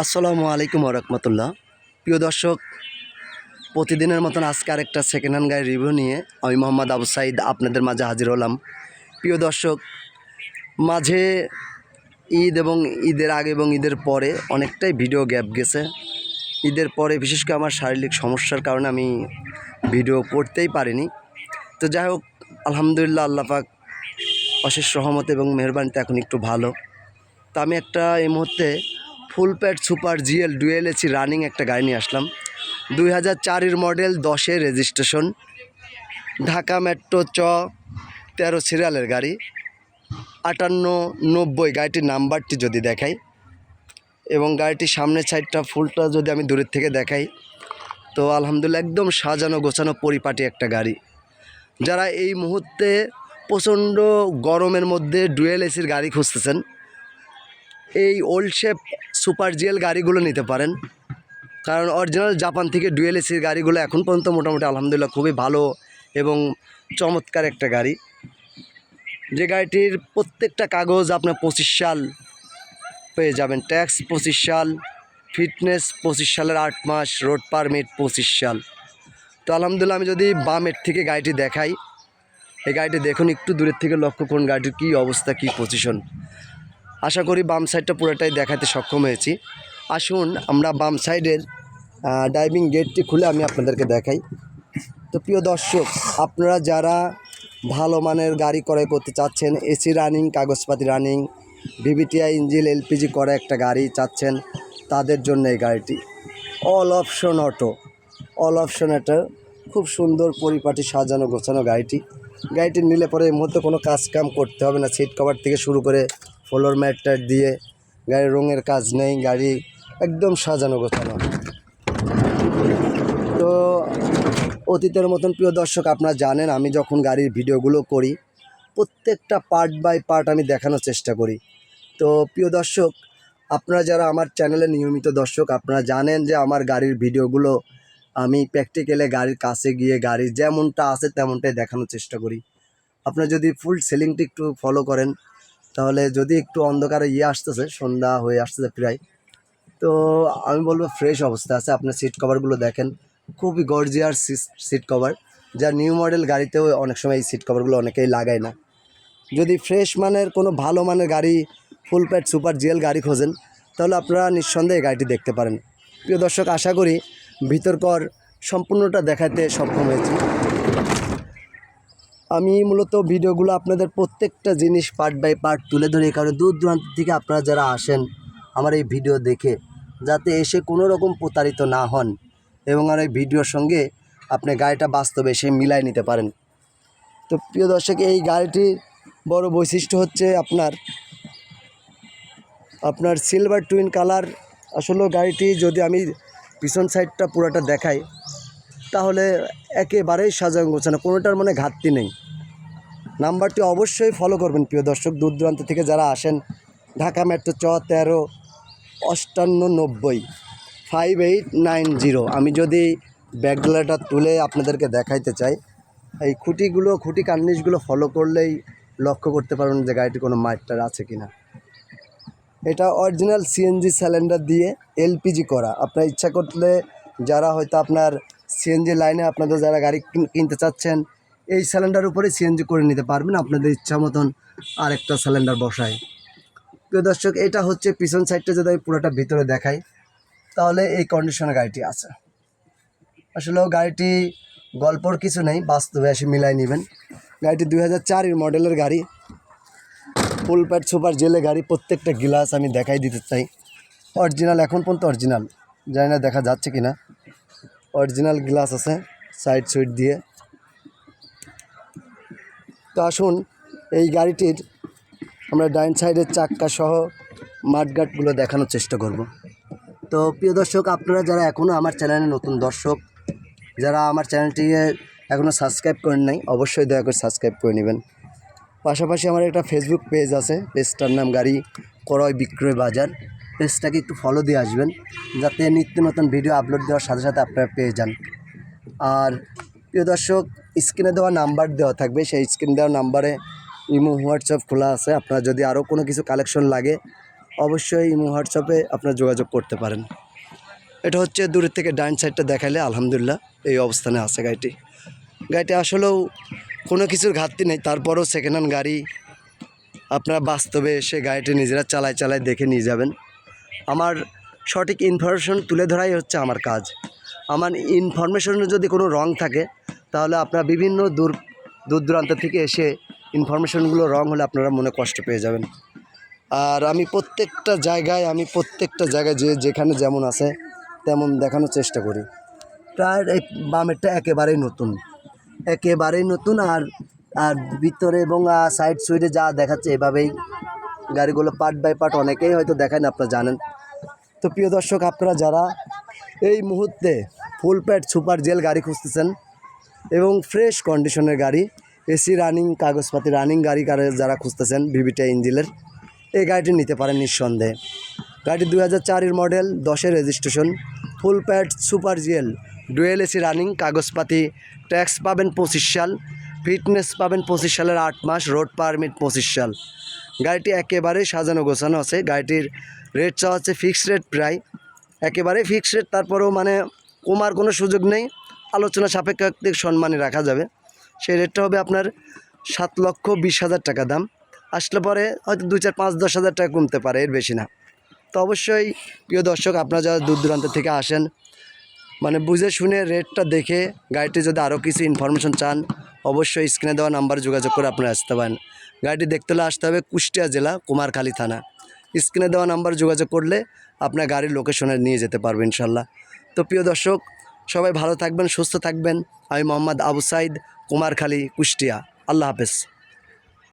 আসসালামু আলাইকুম রহমতুল্লাহ। প্রিয় দর্শক, প্রতিদিনের মতন আজকে আরেকটা সেকেন্ড হ্যান্ড গাড়ির রিভিউ নিয়ে আমি মোহাম্মদ আবু সাইদ আপনাদের মাঝে হাজির হলাম। প্রিয় দর্শক, মাঝে ঈদ এবং ঈদের আগে এবং ঈদের পরে অনেকটাই ভিডিও গ্যাপ গেছে। ঈদের পরে বিশেষ করে আমার শারীরিক সমস্যার কারণে আমি ভিডিও করতেই পারিনি। তো যাই হোক, আলহামদুলিল্লাহ, আল্লাহ পাক অশেষ রহমত এবং মেহরবানিতে এখন একটু ভালো। তো আমি এই মুহূর্তে ফুল pad super GL dual AC running একটা গাড়ি নিয়ে আসলাম। 2004 মডেল, 10-এর রেজিস্ট্রেশন, ঢাকা মেট্রো 13 সিরিয়ালের গাড়ি, 5890 গাড়িটির নাম্বারটি যদি দেখাই এবং গাড়িটির সামনের সাইডটা ফুলটা যদি আমি দূরের থেকে দেখাই, তো আলহামদুলিল্লাহ একদম সাজানো গোছানো পরিপাটি একটা গাড়ি। যারা এই মুহূর্তে প্রচণ্ড গরমের মধ্যে ডুয়েল এসির গাড়ি খুঁজতেছেন, এই ওল্ড শেপ সুপার জিএল গাড়িগুলো নিতে পারেন। কারণ অরিজিনাল জাপান থেকে ডুয়েল এসির গাড়িগুলো এখন পর্যন্ত মোটামুটি আলহামদুলিল্লাহ খুবই ভালো এবং চমৎকার একটা গাড়ি। যে গাড়িটির প্রত্যেকটা কাগজ আপনার 25 সাল পেয়ে যাবেন, ট্যাক্স 25 সাল, ফিটনেস 25 সালের 8 মাস, রোড পারমিট 25 সাল। তো আলহামদুলিল্লাহ, আমি যদি বামের থেকে গাড়িটি দেখাই, এই গাড়িটি দেখুন, একটু দূরের থেকে লক্ষ্য করুন গাড়িটির কী অবস্থা, কী পজিশন। আশা করি বাম সাইডটা পুরোটাই দেখাতে সক্ষম হয়েছি। আসুন আমরা বাম সাইডের ড্রাইভিং গেটটি খুলে আমি আপনাদেরকে দেখাই। তো প্রিয় দর্শক, আপনারা যারা ভালো মানের গাড়ি ক্রয় করতে চাচ্ছেন, এসি রানিং, কাগজপাতি রানিং, ভিভিটিআই ইঞ্জিন, এলপিজি করা একটা গাড়ি চাচ্ছেন, তাদের জন্য এই গাড়িটি অল অপশন অটো। এটা খুব সুন্দর পরিপাটি সাজানো গোছানো গাড়িটি নিলে পরে এই মুহূর্তে কোনো কাজ কাম করতে হবে না। সিট কভার থেকে শুরু করে ফ্লোর ম্যাট দিয়ে গাড়ির রঙের কাজ নেই, গাড়ি একদম সাজানো গোছানো। তো অতীতের মতন প্রিয় দর্শক, আপনারা জানেন আমি যখন গাড়ির ভিডিওগুলো করি, প্রত্যেকটা পার্ট বাই পার্ট আমি দেখানোর চেষ্টা করি। তো প্রিয় দর্শক, আপনারা যারা আমার চ্যানেলে নিয়মিত দর্শক, আপনারা জানেন যে আমার গাড়ির ভিডিওগুলো আমি প্র্যাকটিক্যালে গাড়ির কাছে গিয়ে গাড়ি যেমনটা আছে তেমনটাই দেখানোর চেষ্টা করি। আপনারা যদি ফুল সেলিংটি একটু ফলো করেন, তাহলে যদি একটু অন্ধকারে আসতেছে, সন্ধ্যা হয়ে আসতেছে প্রায়, তো আমি বলবো ফ্রেশ অবস্থা আছে। আপনার সিট কভারগুলো দেখেন, খুবই গর্জিয়াস সিট কভার, যা নিউ মডেল গাড়িতেও অনেক সময় এই সিট কভারগুলো অনেকেই লাগায় না। যদি ফ্রেশ মানের কোনো ভালো মানের গাড়ি, ফুল প্যাড সুপার জিএল গাড়ি খোঁজেন, তাহলে আপনারা নিঃসন্দেহে গাড়িটি দেখতে পারেন। প্রিয় দর্শক, আশা করি ভিতরকর সম্পূর্ণটা দেখাতে সক্ষম হয়েছি। আমি মূলত ভিডিওগুলো আপনাদের প্রত্যেকটা জিনিস পার্ট বাই পার্ট তুলে ধরে, কারণ দূর দূরান্ত থেকে আপনারা যারা আসেন আমার এই ভিডিও দেখে, যাতে এসে কোনো রকম প্রতারিত না হন এবং আর এই ভিডিওর সঙ্গে আপনি গাড়িটা বাস্তবে এসে মিলাই নিতে পারেন। তো প্রিয় দর্শক, এই গাড়িটির বড় বৈশিষ্ট্য হচ্ছে আপনার সিলভার টুইন কালার। আসলে গাড়িটি যদি আমি পিছন সাইডটা পুরোটা দেখাই, তাহলে একেবারেই সাজানো গোছানো, কোনোটার মানে ঘাটতি নেই। নাম্বারটি অবশ্যই ফলো করবেন প্রিয় দর্শক, দূর দূরান্ত থেকে যারা আসেন। ঢাকা মেট্রো 13 5890 5890। আমি যদি ব্যাকডালাটা তুলে আপনাদেরকে দেখাইতে চাই, এই খুঁটি কার্নিশগুলো ফলো করলেই লক্ষ্য করতে পারবেন যে গাড়িটি কোনো মাইটার আছে কিনা। এটা অরিজিনাল সিএনজি সিলিন্ডার দিয়ে এলপিজি করা। আপনার ইচ্ছা করলে যারা হয়তো আপনার সিএনজি লাইনে আপনাদের যারা গাড়ি কিনতে চাচ্ছেন, এই সিলিন্ডার উপরে সিএনজি করে নিতে পারবেন আপনাদের ইচ্ছা মতন আরেকটা সিলিন্ডার বসায়। প্রিয় দর্শক, এটা হচ্ছে পিছন সাইডটা যদি আমি পুরোটা ভিতরে দেখাই, তাহলে এই কন্ডিশনে গাড়িটি আছে। আসলেও গাড়িটি গল্পর কিছু নেই, বাস্তবে এসে মিলাই নেবেন। গাড়িটি 2004 মডেলের গাড়ি, ফুল প্যাড সুপার জেলে গাড়ি। প্রত্যেকটা গ্লাস আমি দেখাই দিতে চাই, অরিজিনাল, এখন পর্যন্ত অরিজিনাল, জানি না দেখা যাচ্ছে কি না, অরিজিনাল গ্লাস আছে সাইড সুইড দিয়ে। তো আসুন এই গাড়িটির আমরা ডাইন সাইডের চাক্কা সহ মাঠগাটগুলো দেখানোর চেষ্টা করব। তো প্রিয় দর্শক, আপনারা যারা এখনও আমার চ্যানেলে নতুন দর্শক, যারা আমার চ্যানেলটিকে এখনও সাবস্ক্রাইব করেন নাই, অবশ্যই দয়া করে সাবস্ক্রাইব করে নেবেন। পাশাপাশি আমার একটা ফেসবুক পেজ আছে, পেজটার নাম গাড়ি ক্রয় বিক্রয় বাজার। পেজটাকে একটু ফলো দিয়ে আসবেন, যাতে নিত্য নতুন ভিডিও আপলোড দেওয়ার সাথে সাথে আপনারা পেয়ে যান। আর প্রিয় দর্শক, স্ক্রিনে দেওয়া নাম্বার দেওয়া থাকবে, সেই স্ক্রিনে দেওয়া নাম্বারে ইমো হোয়াটসঅ্যাপ খোলা আছে। আপনার যদি আরও কোনো কিছু কালেকশন লাগে, অবশ্যই ইমো হোয়াটসঅ্যাপে আপনারা যোগাযোগ করতে পারেন। এটা হচ্ছে দূরের থেকে ডান সাইডটা দেখাইলে আলহামদুলিল্লাহ এই অবস্থানে আছে গাড়িটি। গাড়িটি আসলেও কোনো কিছুর ঘাটতি নেই, তারপরও সেকেন্ড হ্যান্ড গাড়ি আপনারা বাস্তবে এসে গাড়িটি নিজেরা চালায় দেখে নিয়ে যাবেন। আমার সঠিক ইনফরমেশন তুলে ধরাই হচ্ছে আমার কাজ। আমার ইনফরমেশনে যদি কোনো রং থাকে তাহলে আপনারা বিভিন্ন দূর দূরান্ত থেকে এসে ইনফরমেশনগুলো রং হলে আপনারা মনে কষ্ট পেয়ে যাবেন। আর আমি প্রত্যেকটা জায়গায় যেখানে যেমন আছে তেমন দেখানোর চেষ্টা করি। টায়ার এই বামেরটা একেবারেই নতুন আর আর ভিতরে এবং সাইড সুইডে যা দেখাচ্ছে এভাবেই গাড়িগুলো পার্ট বাই পার্ট অনেকেই হয়তো দেখায় না, আপনারা জানেন। তো প্রিয় দর্শক, আপনারা যারা এই মুহূর্তে ফুল প্যাড সুপার জেল গাড়ি খুঁজতেছেন এবং ফ্রেশ কন্ডিশনের গাড়ি, এসি রানিং, কাগজপাতি রানিং গাড়ি যারা খুঁজতেছেন ভিভিটা ইঞ্জিনের, এই গাড়িটি নিতে পারেন নিঃসন্দেহে। গাড়িটি 2004-এর মডেল, 10-এর registration, full pad super gel, dual AC running, কাগজপাতি, ট্যাক্স পাবেন 25 সাল, ফিটনেস পাবেন 25 সালের 8 মাস, রোড পারমিট 25 সাল। গাড়িটি একেবারেই সাজানো গোছানো আছে। গাড়িটির রেট চাওয়া হচ্ছে ফিক্সড রেট, প্রায় একেবারেই ফিক্সড রেট, তারপরেও মানে কমার কোনো সুযোগ নেই, আলোচনা সাপেক্ষে সম্মানে রাখা যাবে। সেই রেটটা হবে আপনার 7,20,000 টাকা দাম। আসলে পরে হয়তো 2, 4, 5, 10 হাজার টাকা কমতে পারে, এর বেশি না। তো অবশ্যই প্রিয় দর্শক, আপনারা যারা দূর দূরান্ত থেকে আসেন মানে বুঝে শুনে রেটটা দেখে গাড়িটি যদি আরও কিছু ইনফরমেশন চান অবশ্যই স্ক্রিনে দেওয়া নাম্বারে যোগাযোগ করে আপনারা আসতে পারেন। গাড়িটি দেখতে হলে আসতে হবে কুষ্টিয়া জেলা কুমারখালী থানা। স্ক্রিনে দেওয়া নাম্বারে যোগাযোগ করলে আপনার গাড়ির লোকেশনে নিয়ে যেতে পারবেন ইনশাল্লাহ। তো প্রিয় দর্শক, সবাই ভালো থাকবেন, সুস্থ থাকবেন। আমি মোহাম্মদ আবু সাইদ, কুমারখালী, কুষ্টিয়া। আল্লাহ হাফেজ।